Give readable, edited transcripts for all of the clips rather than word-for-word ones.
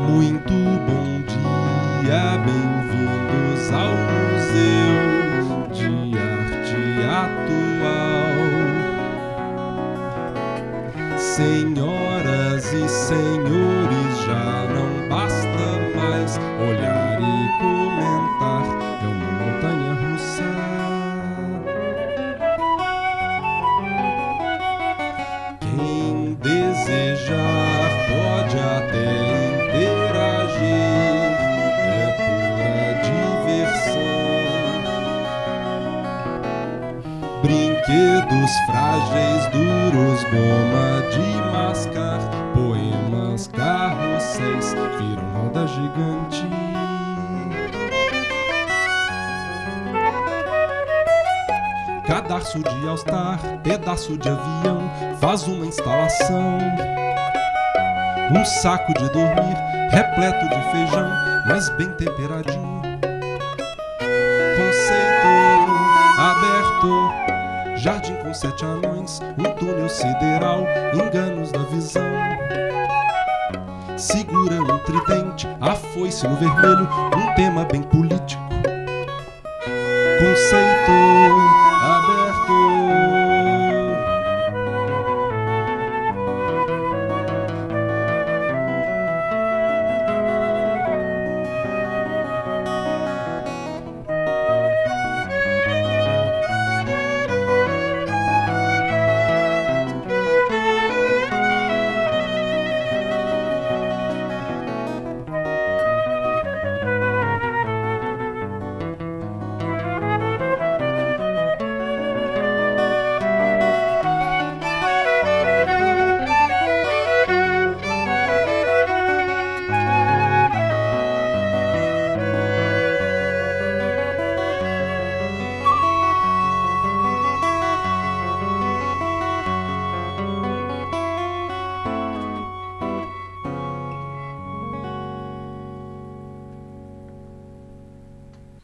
Muito bom dia, bem-vindos ao Museu de Arte Atual. Senhoras e senhores, já não basta mais olhar e comentar, é uma montanha-russa. Quem desejar pode até interagir, é pura diversão. Brinquedos frágeis, duros, goma de mascar, poemas, carrosséis, viram roda gigante. Cadarço de All-Star, pedaço de avião, faz uma instalação. Um saco de dormir, repleto de feijão, mas bem temperadinho. Conceito aberto, jardim com 7 anões, um túnel sideral, enganos da visão. Segura um tridente, a foice no vermelho, um tema bem político. Conceito aberto.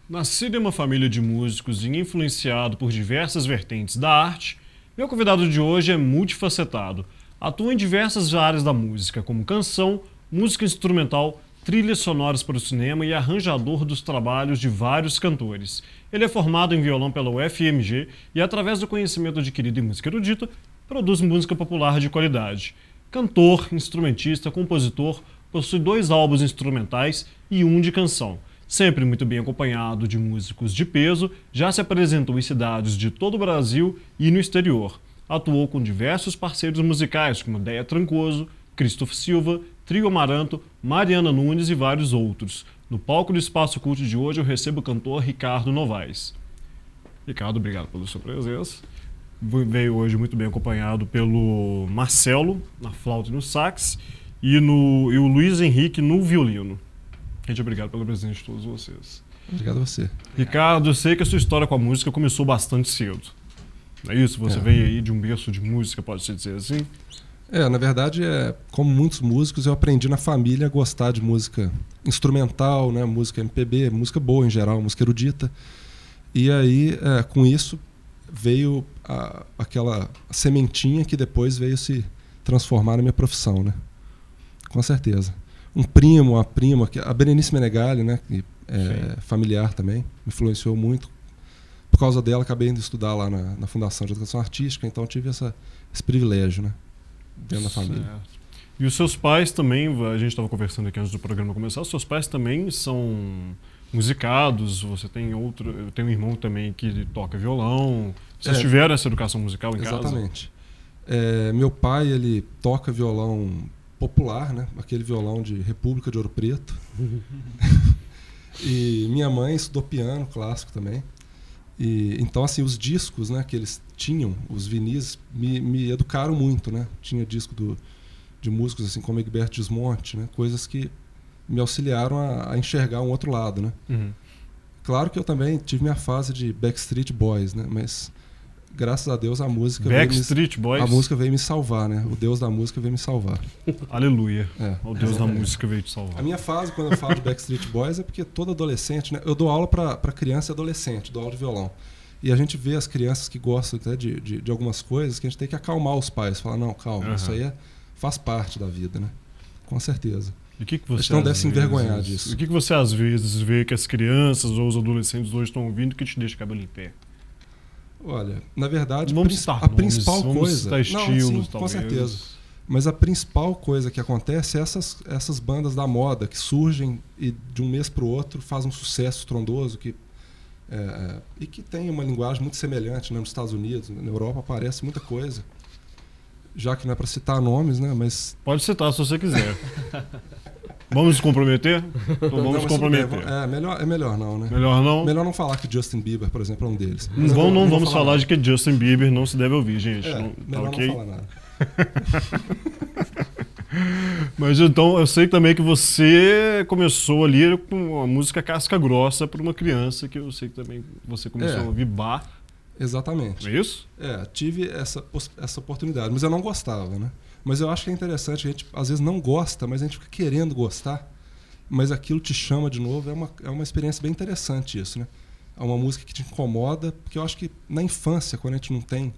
Nascido em uma família de músicos e influenciado por diversas vertentes da arte, meu convidado de hoje é multifacetado. Atua em diversas áreas da música, como canção, música instrumental, trilhas sonoras para o cinema e arranjador dos trabalhos de vários cantores. Ele é formado em violão pela UFMG e, através do conhecimento adquirido em música erudita, produz música popular de qualidade. Cantor, instrumentista, compositor, possui 2 álbuns instrumentais e 1 de canção. Sempre muito bem acompanhado de músicos de peso, já se apresentou em cidades de todo o Brasil e no exterior. Atuou com diversos parceiros musicais, como Deia Trancoso, Christoph Silva, Trio Amaranto, Mariana Nunes e vários outros. No palco do Espaço Culto de hoje eu recebo o cantor Ricardo Novaes. Ricardo, obrigado pela sua presença. Veio hoje muito bem acompanhado pelo Marcelo, na flauta e no sax, e o Luiz Henrique no violino. Gente, obrigado pela presença de todos vocês. Obrigado a você. Ricardo, eu sei que a sua história com a música começou bastante cedo. Não é isso? Você veio aí de um berço de música, pode-se dizer assim? Na verdade, como muitos músicos, eu aprendi na família a gostar de música instrumental, né? Música MPB, música boa em geral, música erudita. E aí, com isso, veio aquela sementinha que depois veio se transformar na minha profissão, né? Com certeza. Um primo, uma prima, a Berenice Menegali, né, que é familiar também, me influenciou muito. Por causa dela, acabei indo estudar lá na Fundação de Educação Artística, então tive esse privilégio, né, dentro da família. E os seus pais também, a gente estava conversando aqui antes do programa começar, os seus pais também são musicados, você tem eu tenho um irmão também que toca violão. Vocês tiveram essa educação musical em casa? Exatamente. Meu pai, ele toca violão popular, né? Aquele violão de República de Ouro Preto. E minha mãe estudou piano clássico também. E então, assim, os discos, né, que eles tinham, os vinis, me educaram muito, né? Tinha disco de músicos assim como Egberto Gismonti, né? Coisas que me auxiliaram a enxergar um outro lado, né? Uhum. Claro que eu também tive minha fase de Backstreet Boys, né? Mas graças a Deus a música veio me salvar, né? O Deus da música veio me salvar. Aleluia. O Deus da música veio te salvar. A minha fase, quando eu falo de Backstreet Boys, é porque todo adolescente, né? Eu dou aula para criança e adolescente, dou aula de violão. E a gente vê as crianças que gostam até de algumas coisas que a gente tem que acalmar os pais. Falar, não, calma, isso aí faz parte da vida, né? Com certeza. E que a gente não deve se envergonhar disso. O que você às vezes vê que as crianças ou os adolescentes hoje estão ouvindo que te deixa o cabelo em pé? Olha, na verdade, a principal coisa... Vamos citar estilos, com certeza. Mas a principal coisa que acontece é essas bandas da moda que surgem e de um mês para o outro fazem um sucesso estrondoso e que tem uma linguagem muito semelhante, né? Nos Estados Unidos, na Europa aparece muita coisa. Já que não é para citar nomes, né? Mas... Pode citar se você quiser. Vamos nos comprometer? Então vamos nos comprometer. É melhor não, né? Melhor não? Melhor não falar que Justin Bieber, por exemplo, é um deles. Não vamos falar de que Justin Bieber não se deve ouvir, gente. Melhor okay? não falar nada. Mas então, eu sei também que você começou ali com a música casca grossa para uma criança, que eu sei que também você começou a ouvir bar. Exatamente. É isso? Tive essa oportunidade, mas eu não gostava, né? Mas eu acho que é interessante, a gente às vezes não gosta, mas a gente fica querendo gostar, mas aquilo te chama de novo, é uma experiência bem interessante isso, né? É uma música que te incomoda, porque eu acho que na infância, quando a gente não tem,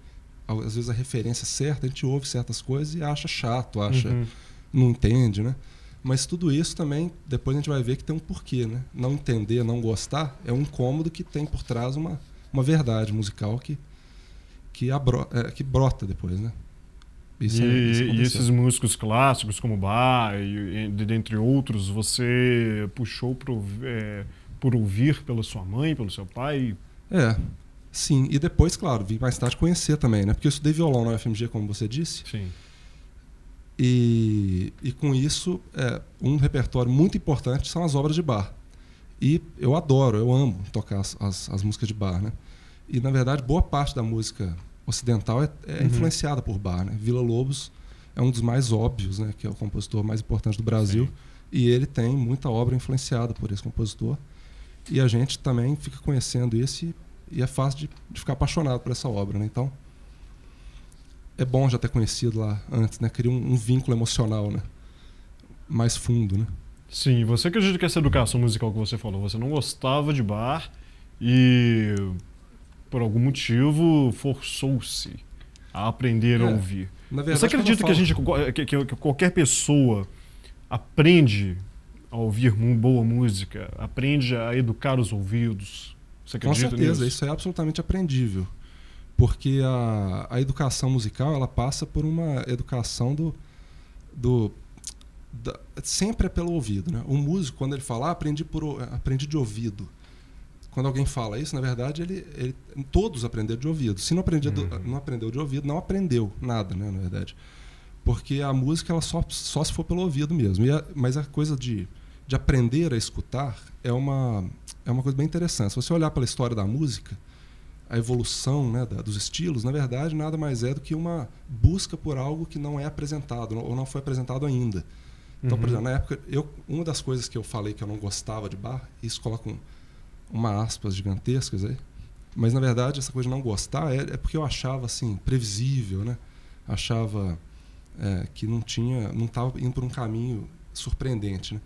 às vezes, a referência certa, a gente ouve certas coisas e acha chato, não entende, né? Mas tudo isso também, depois a gente vai ver que tem um porquê, né? Não entender, não gostar, é um incômodo que tem por trás uma verdade musical que brota depois, né? E esses músicos clássicos como Bach, dentre outros, você puxou por ouvir pela sua mãe, pelo seu pai? Sim. E depois, claro, vim mais tarde conhecer também, né? Porque eu estudei violão na UFMG, como você disse. Sim. E com isso, um repertório muito importante são as obras de Bach. E eu amo tocar as músicas de Bach, né? E, na verdade, boa parte da música ocidental é influenciada por Bach, né? Villa-Lobos é um dos mais óbvios, né? Que é o compositor mais importante do Brasil. Sim. E ele tem muita obra influenciada por esse compositor. E a gente também fica conhecendo isso e é fácil de ficar apaixonado por essa obra, né? Então, é bom já ter conhecido lá antes, né? Cria um vínculo emocional, né? Mais fundo, né? Sim, você acredita que essa educação musical que você falou, você não gostava de Bach e, por algum motivo, forçou-se a aprender a ouvir. Na verdade, você acredita que qualquer pessoa aprende a ouvir boa música, aprende a educar os ouvidos? Você acredita nisso? Com certeza, isso é absolutamente aprendível. Porque a educação musical, ela passa por uma educação sempre é pelo ouvido, né? O músico, quando ele fala, aprendi de ouvido. Quando alguém fala isso, na verdade, todos aprenderam de ouvido. Se não aprendeu de ouvido, não aprendeu nada, né, na verdade. Porque a música ela só se for pelo ouvido mesmo. Mas a coisa de aprender a escutar é uma coisa bem interessante. Se você olhar pela história da música, a evolução, né, dos estilos, na verdade, nada mais é do que uma busca por algo que não é apresentado ou não foi apresentado ainda. Então, por exemplo, na época, uma das coisas que eu falei que eu não gostava de Bach, isso coloca uma aspas gigantescas aí, mas na verdade essa coisa de não gostar é porque eu achava assim previsível, né? Achava que não estava indo por um caminho surpreendente, né?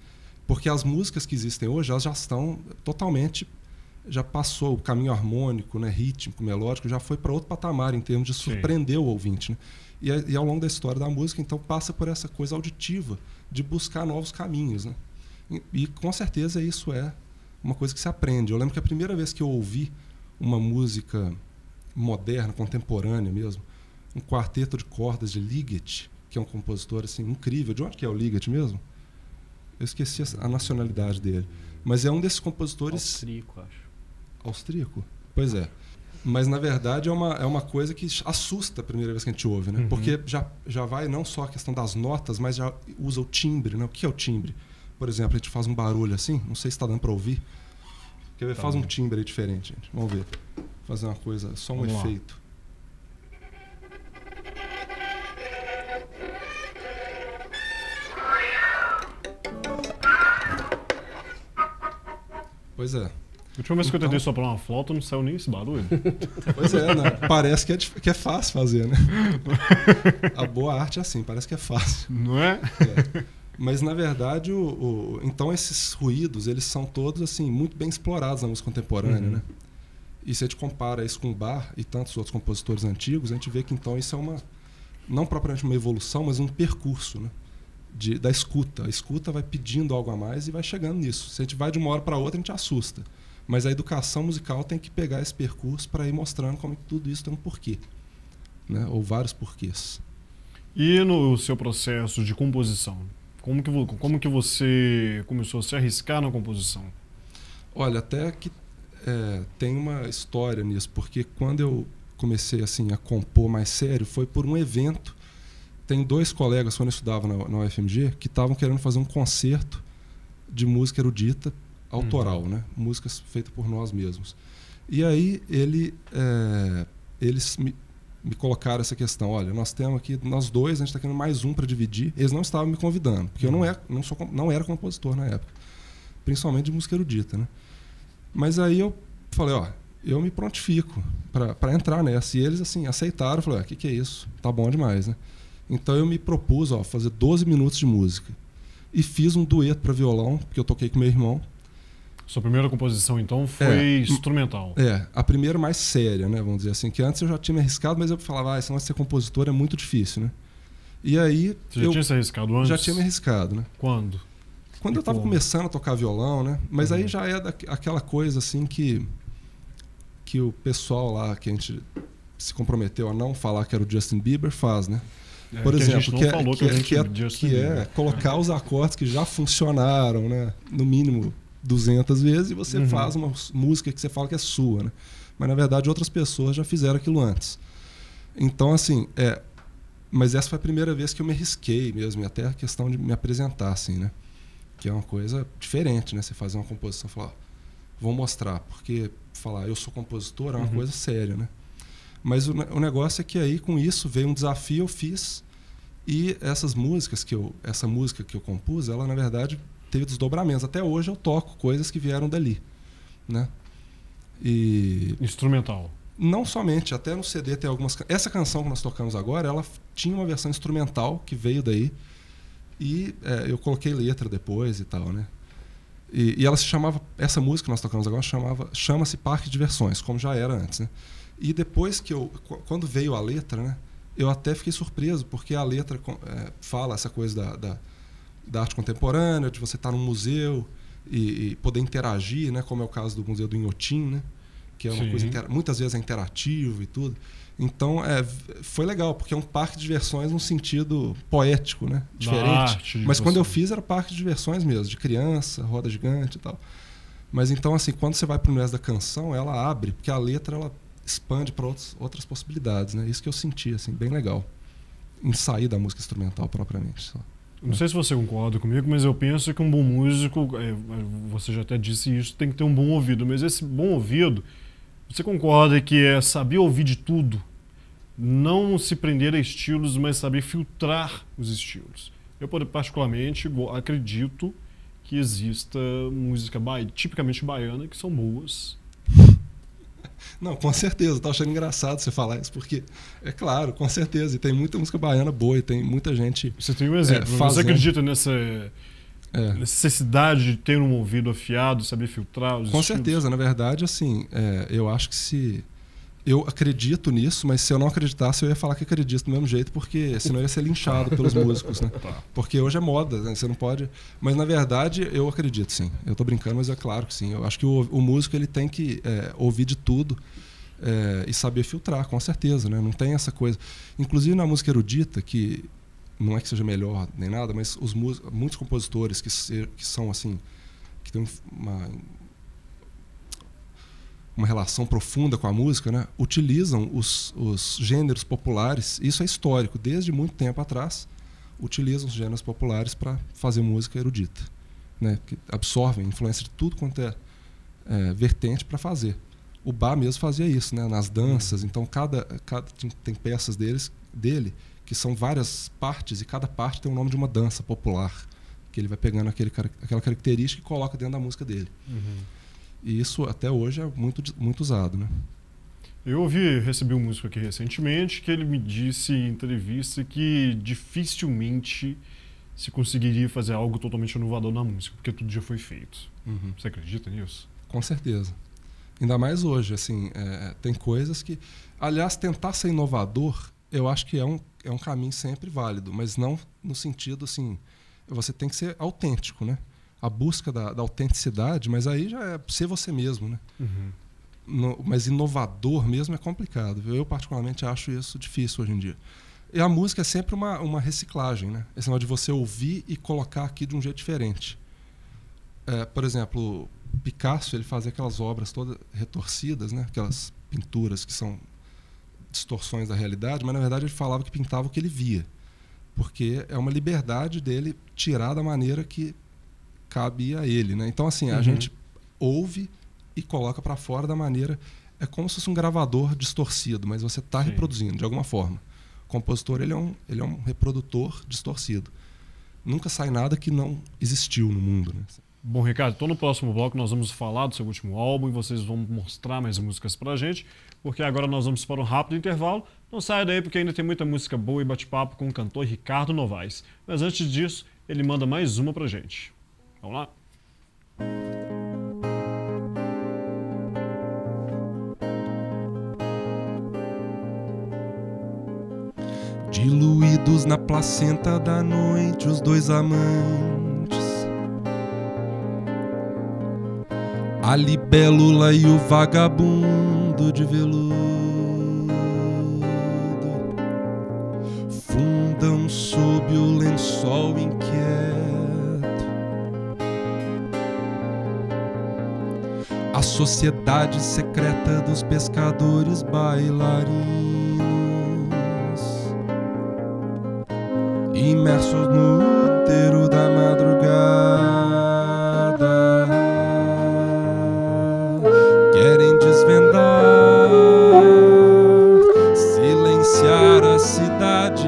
Porque as músicas que existem hoje, elas já estão totalmente, já passou o caminho harmônico, né, rítmico, melódico, já foi para outro patamar em termos de surpreender o ouvinte, né? E ao longo da história da música, então, passa por essa coisa auditiva de buscar novos caminhos, né? E com certeza isso é uma coisa que se aprende. Eu lembro que a primeira vez que eu ouvi uma música moderna, contemporânea mesmo, um quarteto de cordas de Ligeti, que é um compositor assim incrível. De onde que é o Ligeti mesmo? Eu esqueci a nacionalidade dele. Mas é um desses compositores... Austríaco, acho. Austríaco? Pois é. Mas, na verdade, é uma coisa que assusta a primeira vez que a gente ouve, né? Porque já vai não só a questão das notas, mas já usa o timbre, né? O que é o timbre? Por exemplo, a gente faz um barulho assim, não sei se está dando para ouvir. Quer ver? Faz um timbre aí diferente, gente. Vamos ver. Fazer uma coisa, só um efeito. Pois é. A última vez que eu tentei soprar uma flauta, não saiu nem esse barulho. Pois é, né? Parece que é fácil fazer, né? A boa arte é assim, parece que é fácil. Não é? Mas, na verdade, então esses ruídos, eles são todos assim, muito bem explorados na música contemporânea, né? E se a gente compara isso com Bach e tantos outros compositores antigos, a gente vê que então isso é não propriamente uma evolução, mas um percurso, né? da escuta. A escuta vai pedindo algo a mais e vai chegando nisso. Se a gente vai de uma hora para outra, a gente assusta. Mas a educação musical tem que pegar esse percurso para ir mostrando como que tudo isso tem um porquê, né? Ou vários porquês. E no seu processo de composição? Como que você começou a se arriscar na composição? Olha, até que tem uma história nisso, porque quando eu comecei assim, a compor mais sério, foi por um evento. Tem 2 colegas, quando eu estudava na UFMG, que estavam querendo fazer um concerto de música erudita autoral, né? Músicas feitas por nós mesmos. E aí eles me colocaram essa questão: olha, nós temos aqui, nós 2, a gente está querendo mais um para dividir. Eles não estavam me convidando, porque eu não era compositor na época, principalmente de música erudita, né? Mas aí eu falei, ó, eu me prontifico para entrar nessa. E eles assim aceitaram, falaram, o que é isso? Tá bom demais, né? Então eu me propus, ó, fazer 12 minutos de música. E fiz um dueto para violão, que eu toquei com meu irmão. Sua primeira composição, então, foi instrumental? A primeira mais séria, né? Vamos dizer assim, que antes eu já tinha me arriscado, mas eu falava, esse negócio de ser compositor é muito difícil, né? E aí... Você já tinha se arriscado antes? Já tinha me arriscado, né? Quando? Quando eu estava começando a tocar violão, né? Mas aí já é aquela coisa assim que o pessoal lá, que a gente se comprometeu a não falar que era o Justin Bieber, faz, né? Por exemplo, que é colocar os acordes que já funcionaram, né? No mínimo 200 vezes, e você faz uma música que você fala que é sua, né? Mas na verdade outras pessoas já fizeram aquilo antes. Então assim, mas essa foi a primeira vez que eu me arrisquei mesmo, e até a questão de me apresentar assim, né? Que é uma coisa diferente, né? Você fazer uma composição e falar, vou mostrar, porque falar eu sou compositor é uma coisa séria, né? Mas o negócio é que aí com isso veio um desafio, eu fiz, e essa música que eu compus, ela na verdade teve desdobramentos. Até hoje eu toco coisas que vieram dali, né? E instrumental. Não somente, até no CD tem algumas... Essa canção que nós tocamos agora, ela tinha uma versão instrumental que veio daí, e eu coloquei letra depois e tal, né? E ela se chamava... Essa música que nós tocamos agora chama-se Parque de Diversões, como já era antes, né? E depois quando veio a letra, né? Eu até fiquei surpreso, porque a letra fala essa coisa da arte contemporânea, de você estar num museu e poder interagir, né? Como é o caso do Museu do Inhotim, né? Que é uma coisa muitas vezes é interativo e tudo. Então foi legal, porque é um parque de diversões num sentido poético, né? Diferente. Mas quando eu fiz era parque de diversões mesmo, de criança, roda gigante e tal. Mas então assim, quando você vai para o universo da canção, ela abre, porque a letra ela expande para outras possibilidades, né? Isso que eu senti assim, bem legal em sair da música instrumental propriamente. Só. Não sei se você concorda comigo, mas eu penso que um bom músico, você já até disse isso, tem que ter um bom ouvido. Mas esse bom ouvido, você concorda que é saber ouvir de tudo, não se prender a estilos, mas saber filtrar os estilos. Eu, particularmente, acredito que exista música tipicamente baiana que são boas. Não, com certeza. Tô achando engraçado você falar isso, porque é claro, com certeza. E tem muita música baiana boa e tem muita gente. Você tem um exemplo. Você acredita nessa necessidade de ter um ouvido afiado, saber filtrar os estilos? Com certeza. Na verdade, assim, eu acho que eu acredito nisso, mas se eu não acreditasse, eu ia falar que acredito do mesmo jeito, porque senão eu ia ser linchado pelos músicos, né? Porque hoje é moda, né? Você não pode... Mas, na verdade, eu acredito, sim. Eu tô brincando, mas é claro que sim. Eu acho que o músico ele tem que ouvir de tudo e saber filtrar, com certeza, né? Não tem essa coisa... Inclusive, na música erudita, que não é que seja melhor nem nada, mas muitos compositores que são, assim, que têm uma relação profunda com a música, né? Utilizam os gêneros populares, isso é histórico, desde muito tempo atrás, utilizam os gêneros populares para fazer música erudita, né? Que absorvem influência de tudo quanto é vertente para fazer. O Bach mesmo fazia isso, né? Nas danças, então tem peças dele que são várias partes, e cada parte tem o nome de uma dança popular, que ele vai pegando aquela característica e coloca dentro da música dele. E isso até hoje é muito, muito usado, né? Eu recebi um músico aqui recentemente que ele me disse em entrevista que dificilmente se conseguiria fazer algo totalmente inovador na música, porque tudo já foi feito. Você acredita nisso? Com certeza. Ainda mais hoje, assim, tem coisas que... Aliás, tentar ser inovador, eu acho que é um caminho sempre válido, mas não no sentido, assim, você tem que ser autêntico, né? A busca da autenticidade, mas aí já é ser você mesmo, né? Mas inovador mesmo é complicado. Eu particularmente acho isso difícil hoje em dia. E a música é sempre uma reciclagem, né? Esse negócio de você ouvir e colocar aqui de um jeito diferente. Por exemplo, Picasso, ele fazia aquelas obras todas retorcidas, né? Aquelas pinturas que são distorções da realidade, mas na verdade ele falava que pintava o que ele via, porque é uma liberdade dele tirar da maneira que cabia a ele, né? Então assim, a gente ouve e coloca para fora da maneira, é como se fosse um gravador distorcido, mas você está reproduzindo de alguma forma. O compositor, ele é um reprodutor distorcido. Nunca sai nada que não existiu no mundo, né? Bom, Ricardo, então no próximo bloco nós vamos falar do seu último álbum e vocês vão mostrar mais músicas pra gente, porque agora nós vamos para um rápido intervalo. Não saia daí porque ainda tem muita música boa e bate-papo com o cantor Ricardo Novaes. Mas antes disso, ele manda mais uma pra gente. Vamos lá? Diluídos na placenta da noite, os dois amantes, a libélula e o vagabundo de veludo, fundam sob o lençol inquieto. A sociedade secreta dos pescadores bailarinos, imersos no útero da madrugada, querem desvendar, silenciar a cidade,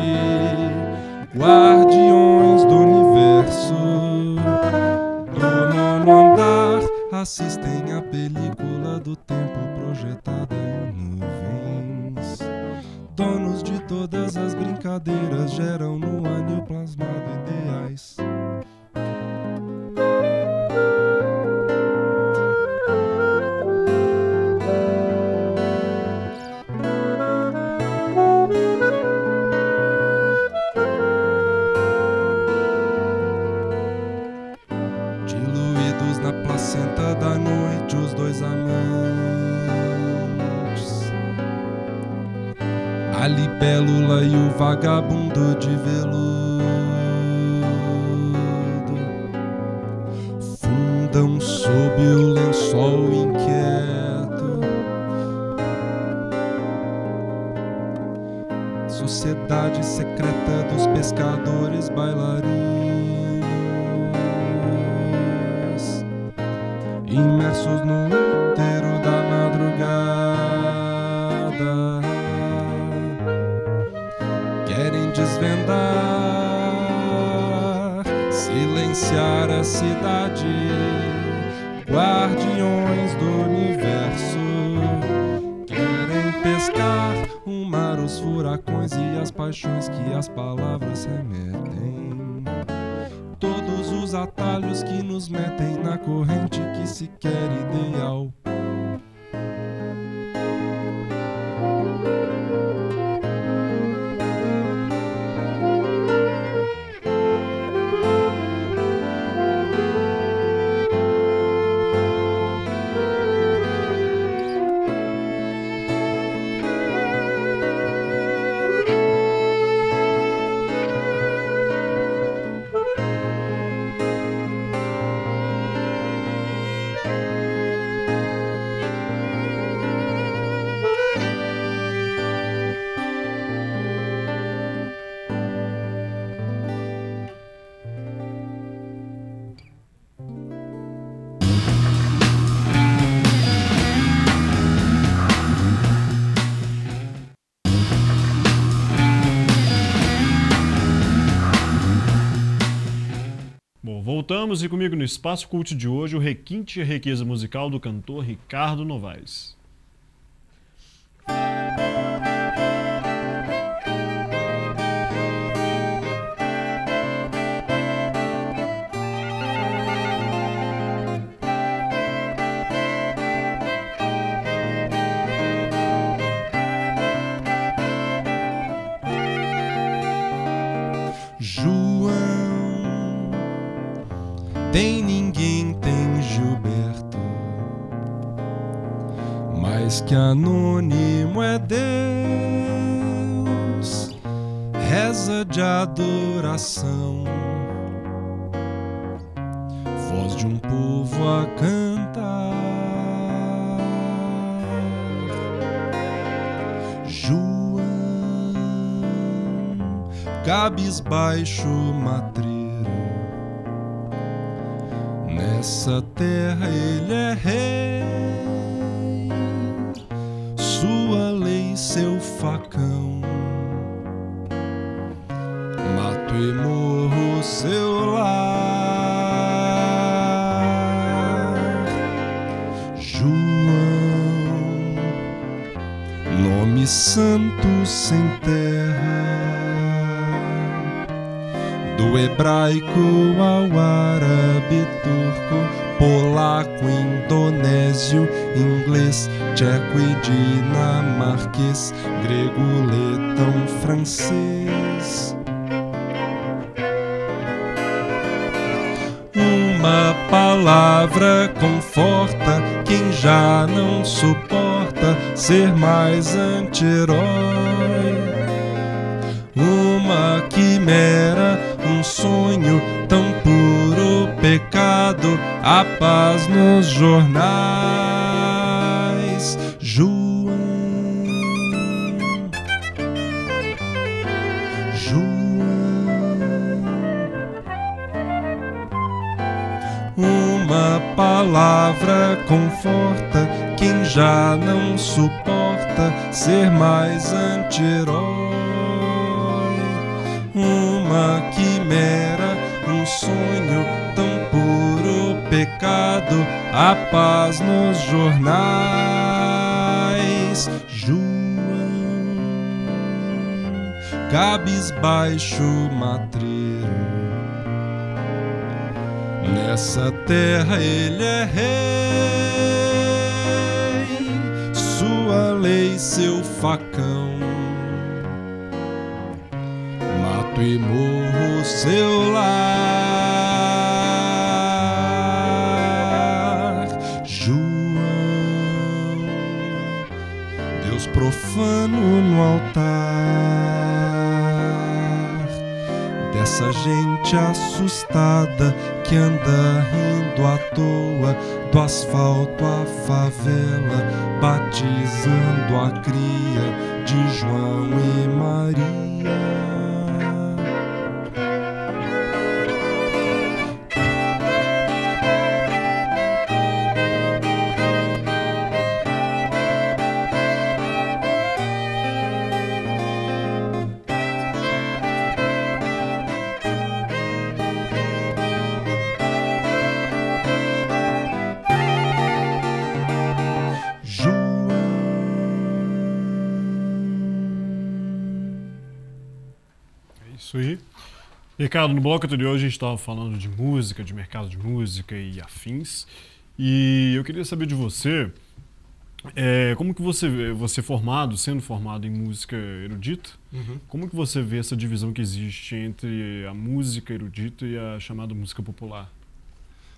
guardiões do universo. Do nono andar, assistem à película do tempo projetada em nuvens. Donos de todas as brincadeiras geram no anil plasmado ideais. Diluídos na placenta da noite, os dois amantes, a libélula e o vagabundo de veludo, fundam sob o lençol inquieto. Sociedade secreta dos pescadores bailarinos, imersos no útero da madrugada, querem desvendar, silenciar a cidade, guardiões do universo, querem pescar o mar, os furacões e as paixões que as palavras remetem, todos os atalhos que nos metem na corrente que se quer ideal. Voltamos e comigo no Espaço Cult de hoje o requinte e a riqueza musical do cantor Ricardo Novaes. João tem ninguém, tem Gilberto, mas que anônimo é Deus, reza de adoração, voz de um povo a cantar. João, cabisbaixo matreiro, nessa terra ele é rei, sua lei seu facão, mato e morro seu lar. João, nome santo sem terra, do hebraico ao árabe, turco, polaco, indonésio, inglês, tcheco e dinamarquês, grego, letão, francês. Uma palavra conforta quem já não suporta ser mais anti-herói. Uma quimera, um sonho tão puro pecado, a paz nos jornais. João, uma palavra conforta quem já não suporta ser mais anti-herói. Uma quimera, um sonho tão puro pecado, a paz nos jornais. João, cabisbaixo matreiro, nessa terra ele é rei, sua lei seu facão, mato e morro seu lar. João, Deus profano no altar dessa gente assustada que anda rindo à toa do asfalto à favela, batizando a cria de João e Maria. Isso aí. Ricardo, no bloco anterior a gente estava falando de música, de mercado de música e afins. E eu queria saber de você, como que você formado, sendo formado em música erudita, como que você vê essa divisão que existe entre a música erudita e a chamada música popular?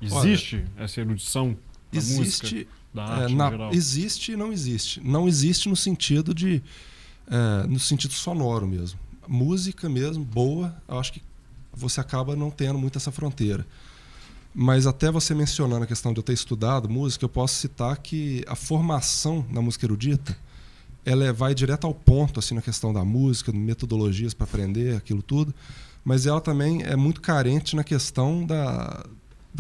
Existe essa erudição da música, da arte em geral? Existe e não existe. Não existe no sentido no sentido sonoro mesmo. Música mesmo, boa, eu acho que você acaba não tendo muito essa fronteira. Mas até você mencionando a questão de eu ter estudado música, eu posso citar que a formação na música erudita, ela vai direto ao ponto assim, na questão da música, metodologias para aprender, aquilo tudo, mas ela também é muito carente na questão da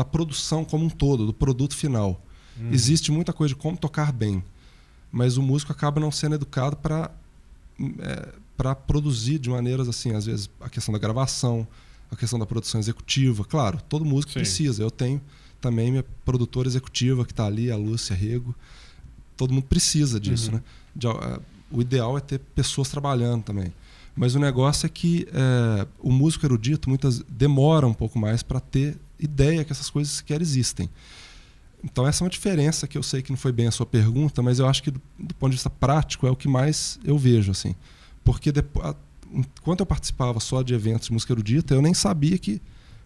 produção como um todo, do produto final. Existe muita coisa de como tocar bem, mas o músico acaba não sendo educado para produzir de maneiras assim, às vezes a questão da gravação, a questão da produção executiva. Claro, todo músico precisa. Eu tenho também minha produtora executiva que está ali, a Lúcia Rego. Todo mundo precisa disso, né? O ideal é ter pessoas trabalhando também. Mas o negócio é que o músico erudito demora um pouco mais para ter ideia que essas coisas sequer existem. Então essa é uma diferença que eu sei que não foi bem a sua pergunta, mas eu acho que do ponto de vista prático é o que mais eu vejo, assim. Porque enquanto eu participava só de eventos de música erudita, eu nem sabia que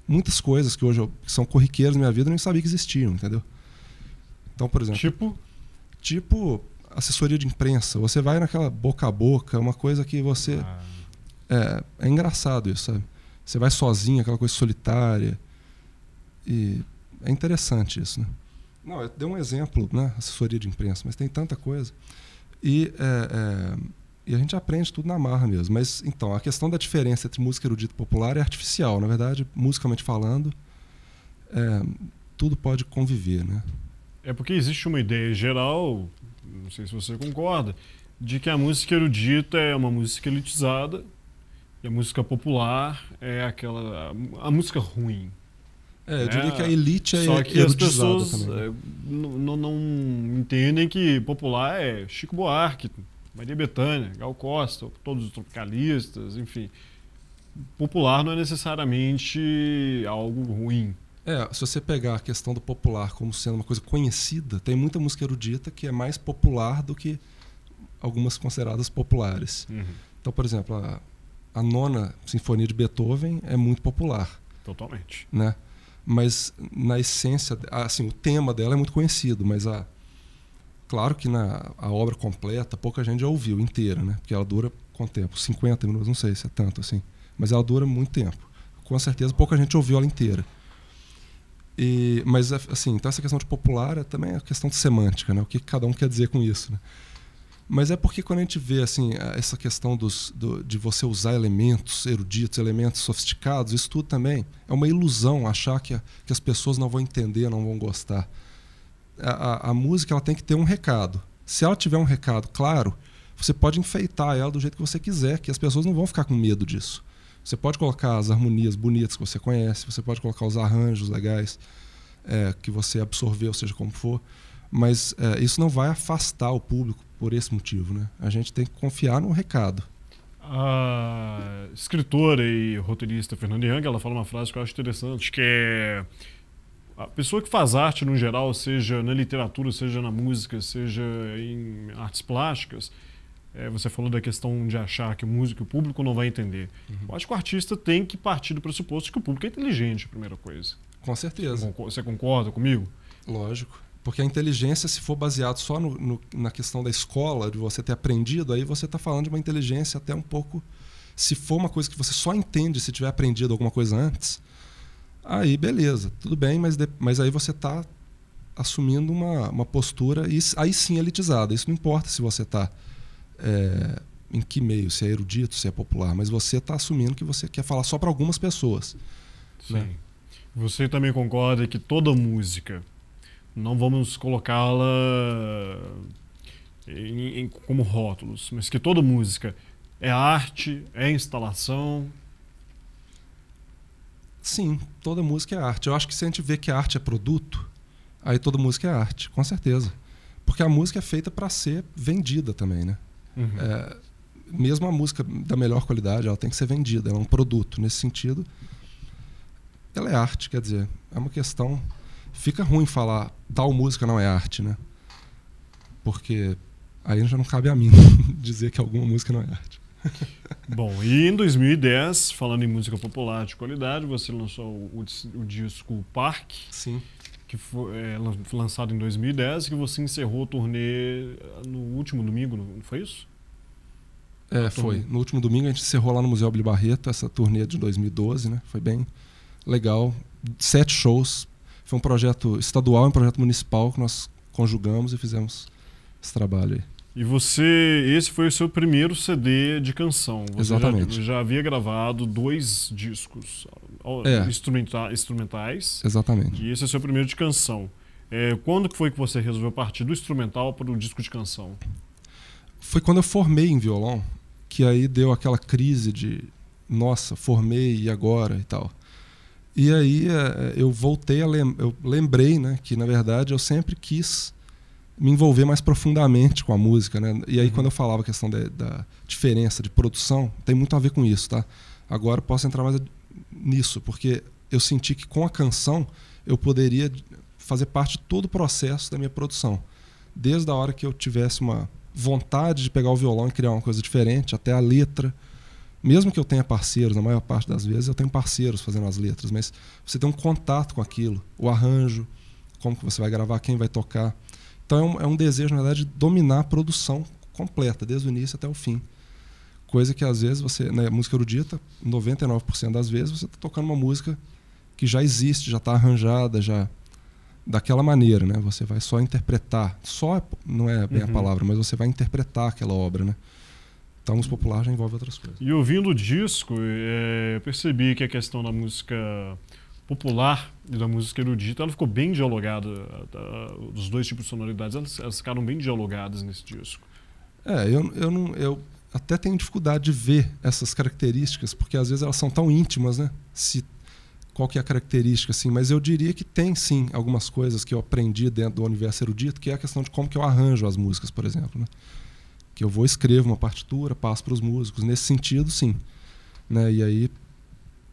muitas coisas que hoje que são corriqueiras na minha vida eu nem sabia que existiam, entendeu? Então, por exemplo... Tipo assessoria de imprensa. Você vai naquela boca a boca, uma coisa que você... É engraçado isso, sabe? Você vai sozinho, aquela coisa solitária. E é interessante isso, né? Não, eu dei um exemplo, né? Assessoria de imprensa, mas tem tanta coisa. E a gente aprende tudo na marra mesmo. Mas, então, a questão da diferença entre música erudita e popular é artificial. Na verdade, musicalmente falando, tudo pode conviver, né? É porque existe uma ideia geral, não sei se você concorda, de que a música erudita é uma música elitizada e a música popular é a música ruim. Eu diria que a elite é erudizada. Só que as pessoas também, né? não entendem que popular é Chico Buarque, Maria Bethânia, Gal Costa, todos os tropicalistas, enfim. Popular não é necessariamente algo ruim. Se você pegar a questão do popular como sendo uma coisa conhecida, tem muita música erudita que é mais popular do que algumas consideradas populares. Uhum. Então, por exemplo, a Nona Sinfonia de Beethoven é muito popular. Totalmente. Né? Mas, na essência, assim, o tema dela é muito conhecido, mas claro que a obra completa pouca gente já ouviu inteira, né? Porque ela dura quanto tempo? 50 minutos, não sei se é tanto assim. Mas ela dura muito tempo. Com certeza pouca gente ouviu ela inteira. Mas, assim, então essa questão de popular também é questão de semântica, né? O que cada um quer dizer com isso, né? Mas é porque quando a gente vê assim, essa questão de você usar elementos eruditos, elementos sofisticados, isso tudo também é uma ilusão achar que as pessoas não vão entender, não vão gostar. A música ela tem que ter um recado. Se ela tiver um recado claro, você pode enfeitar ela do jeito que você quiser, que as pessoas não vão ficar com medo disso. Você pode colocar as harmonias bonitas que você conhece, você pode colocar os arranjos legais que você absorveu, seja como for, mas isso não vai afastar o público por esse motivo, né? A gente tem que confiar no recado. A escritora e roteirista Fernanda Young, ela fala uma frase que eu acho interessante, que é a pessoa que faz arte no geral, seja na literatura, seja na música, seja em artes plásticas, você falou da questão de achar que o público não vai entender. Uhum. Eu acho que o artista tem que partir do pressuposto de que o público é inteligente, a primeira coisa. Com certeza. Você concorda comigo? Lógico. Porque a inteligência, se for baseado só na questão da escola, de você ter aprendido, aí você está falando de uma inteligência até um pouco... Se for uma coisa que você só entende se tiver aprendido alguma coisa antes, aí beleza, tudo bem, mas aí você está assumindo uma postura, e aí sim elitizada. Isso não importa se você está... em que meio, se é erudito, se é popular, mas você está assumindo que você quer falar só para algumas pessoas. Sim. Né? Você também concorda que toda música, não vamos colocá-la como rótulos, mas que toda música é arte, é instalação? Sim, toda música é arte. Eu acho que se a gente vê que a arte é produto, aí toda música é arte, com certeza. Porque a música é feita para ser vendida também, né? Uhum. Mesmo a música da melhor qualidade, ela tem que ser vendida, ela é um produto. Nesse sentido, ela é arte, quer dizer, é uma questão... Fica ruim falar tal música não é arte, né? Porque aí já não cabe a mim dizer que alguma música não é arte. Bom, e em 2010, falando em música popular de qualidade, você lançou o disco Parque. Sim. Que foi lançado em 2010, que você encerrou o turnê no último domingo, não foi isso? Foi. No último domingo a gente encerrou lá no Museu Abílio Barreto essa turnê de 2012, né? Foi bem legal. 7 shows. Foi um projeto estadual e um projeto municipal que nós conjugamos e fizemos esse trabalho aí. E esse foi o seu primeiro CD de canção. Você Exatamente. já havia gravado 2 discos instrumentais. Exatamente. E esse é o seu primeiro de canção. Quando que foi que você resolveu partir do instrumental para o disco de canção? Foi quando eu formei em violão, que aí deu aquela crise de nossa, formei e agora e tal. E aí eu voltei eu lembrei, né, que na verdade eu sempre quis me envolver mais profundamente com a música, né? E aí quando eu falava a questão da diferença de produção, tem muito a ver com isso, tá? Agora eu posso entrar mais nisso, porque eu senti que com a canção eu poderia fazer parte de todo o processo da minha produção. Desde a hora que eu tivesse uma vontade de pegar o violão e criar uma coisa diferente, até a letra, Mesmo que eu tenha parceiros, na maior parte das vezes eu tenho parceiros fazendo as letras, mas você tem um contato com aquilo, o arranjo, como que você vai gravar, quem vai tocar. Então é um desejo, na verdade, de dominar a produção completa, desde o início até o fim. Coisa que às vezes você, né, música erudita, 99% das vezes você está tocando uma música que já existe, já está arranjada, já daquela maneira, né? Você vai só interpretar, só não é bem a palavra, mas você vai interpretar aquela obra, né? Então, música popular já envolve outras coisas. E ouvindo o disco, eu percebi que a questão da música popular e da música erudita, ela ficou bem dialogada. Os dois tipos de sonoridades, elas ficaram bem dialogadas nesse disco. Eu até tenho dificuldade de ver essas características, porque às vezes elas são tão íntimas, né? Qual que é a característica, assim? Mas eu diria que tem, sim, algumas coisas que eu aprendi dentro do universo erudito, que é a questão de como que eu arranjo as músicas, por exemplo, né? Que eu vou escrevo uma partitura, passo para os músicos. Nesse sentido, sim. Né? E aí...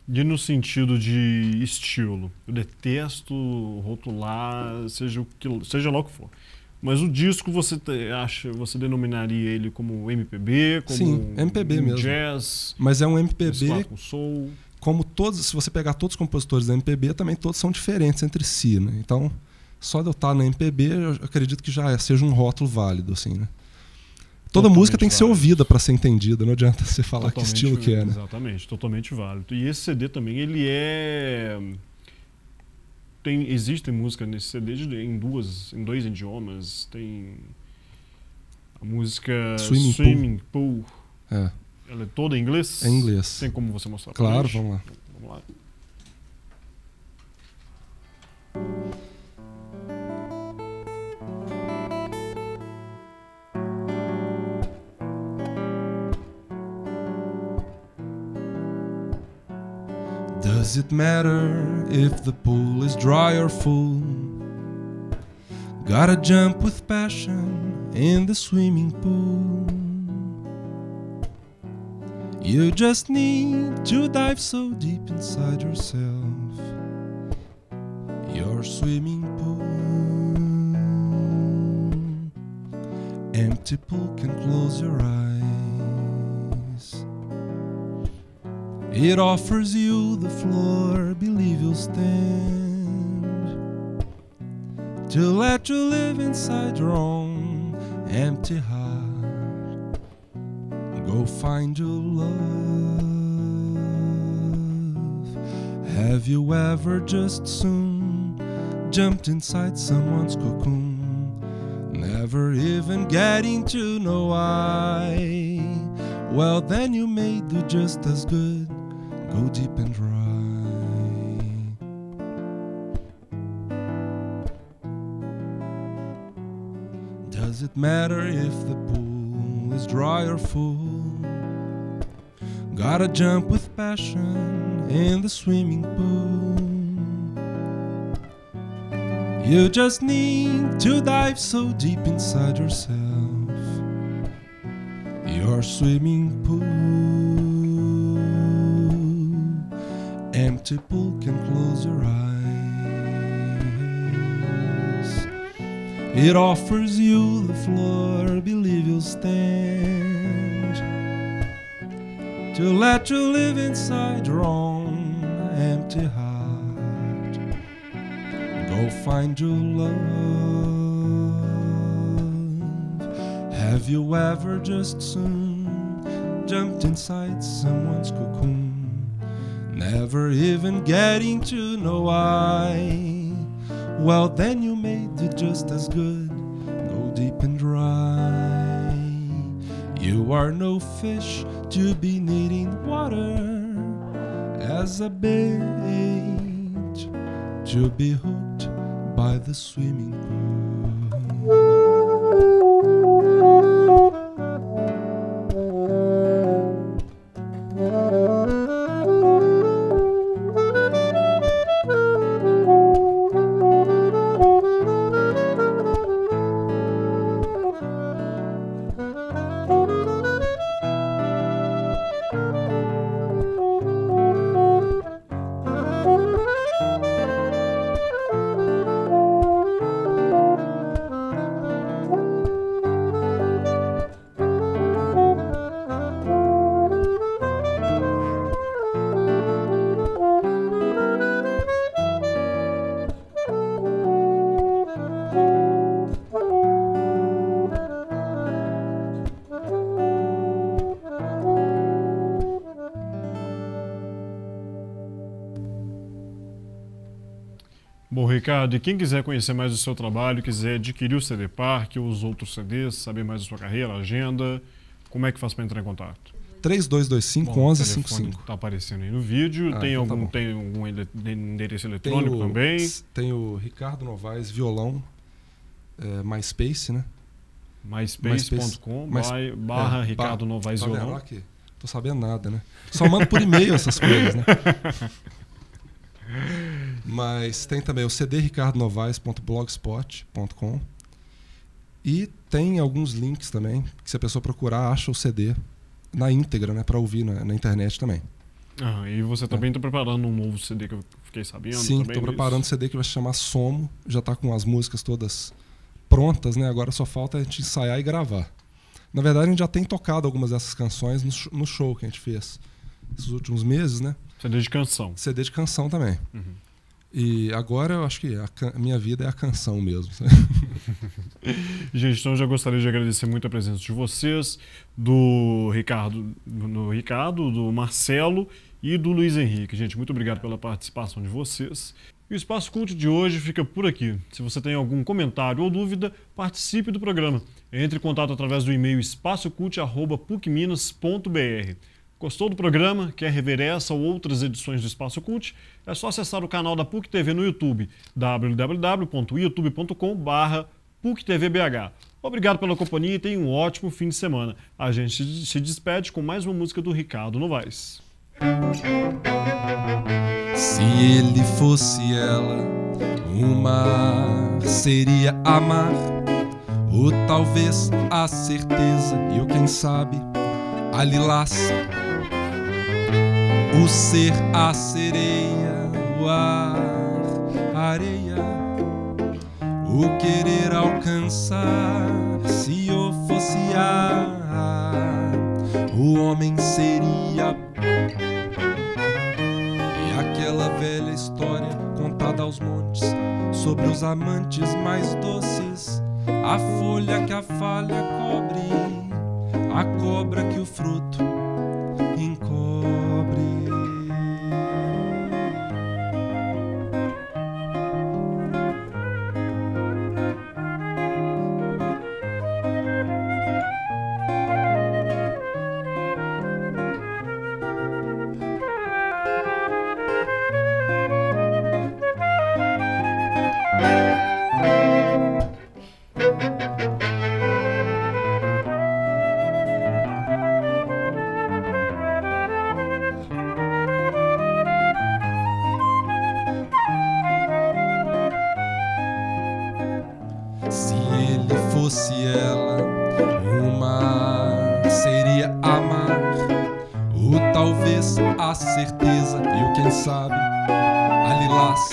E no sentido de estilo? Eu detesto rotular, seja lá o que for. Mas o disco você denominaria ele como MPB, como sim, MPB mesmo. Jazz? Mas é um MPB com soul. Como todos, se você pegar todos os compositores da MPB, também todos são diferentes entre si, né? Então, só de eu estar na MPB, eu acredito que já seja um rótulo válido, assim, né? Toda música tem que ser ouvida para ser entendida, não adianta você falar totalmente que estilo que é, né? Exatamente, totalmente válido. E esse CD também, ele é... Existem músicas nesse CD em dois idiomas. Tem a música Swimming Pool. É. Ela é toda em inglês? É em inglês. Tem como você mostrar? Claro, vamos lá. Vamos lá. Does it matter if the pool is dry or full? Gotta jump with passion in the swimming pool. You just need to dive so deep inside yourself, your swimming pool. Empty pool can close your eyes. It offers you the floor, believe you'll stand, to let you live inside your own empty heart. Go find your love. Have you ever just soon jumped inside someone's cocoon, never even getting to know why? Well, then you may do just as good. Go deep and dry. Does it matter if the pool is dry or full? Gotta jump with passion in the swimming pool. You just need to dive so deep inside yourself, your swimming pool. Empty pool can close your eyes. It offers you the floor, believe you'll stand, to let you live inside your own empty heart. Go find your love. Have you ever just soon jumped inside someone's cocoon, never even getting to know why? Well, then you may do just as good. Go deep and dry. You are no fish to be needing water as a bait, to be hooked by the swimming pool. Ricardo, e quem quiser conhecer mais do seu trabalho, quiser adquirir o CD Park ou os outros CDs, saber mais da sua carreira, agenda, como é que faz para entrar em contato? 3225-1155. Está aparecendo aí no vídeo. Tem algum endereço eletrônico também? Tem o Ricardo Novaes Violão, MySpace, né? MySpace.com/barra Ricardo Novaes Violão. Tô sabendo nada, né? Só mando por e-mail essas coisas, né? Mas tem também o cdricardonovaes.blogspot.com e tem alguns links também, que se a pessoa procurar, acha o CD na íntegra, né? Para ouvir na internet também. E você também está preparando um novo CD que eu fiquei sabendo? Sim, estou preparando um CD que vai se chamar Somo. Já está com as músicas todas prontas, né? Agora só falta a gente ensaiar e gravar. Na verdade, a gente já tem tocado algumas dessas canções no show que a gente fez esses últimos meses, né? CD de canção. CD de canção também. E agora eu acho que a minha vida é a canção mesmo. Gente, então eu já gostaria de agradecer muito a presença de vocês, do Ricardo, do Marcelo e do Luiz Henrique. Gente, muito obrigado pela participação de vocês. E o Espaço Cult de hoje fica por aqui. Se você tem algum comentário ou dúvida, participe do programa. Entre em contato através do e-mail espacocult@pucminas.br. Gostou do programa? Quer rever essa ou outras edições do Espaço Cult? É só acessar o canal da PUC TV no YouTube, www.youtube.com/PUCTVBH. Obrigado pela companhia e tenha um ótimo fim de semana. A gente se despede com mais uma música do Ricardo Novaes. Se ele fosse ela, o mar seria amar, ou talvez a certeza, e o quem sabe, a lilás. O ser, a sereia, o ar, a areia, o querer alcançar. Se eu fosse ar, o homem seria. E aquela velha história contada aos montes sobre os amantes mais doces, a folha que a falha cobre, a cobra que o fruto encobre. Se ele fosse ela, o mar seria amar, ou talvez a certeza, e o quem sabe, a lilás.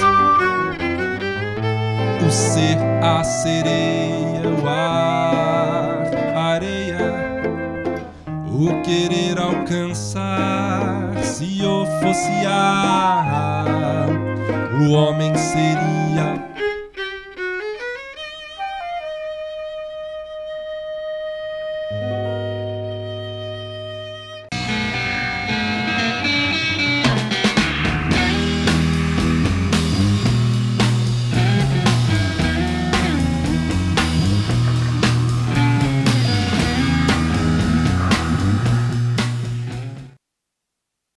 O ser, a sereia, o ar, a areia, o querer alcançar. Se eu fosse ar, o homem seria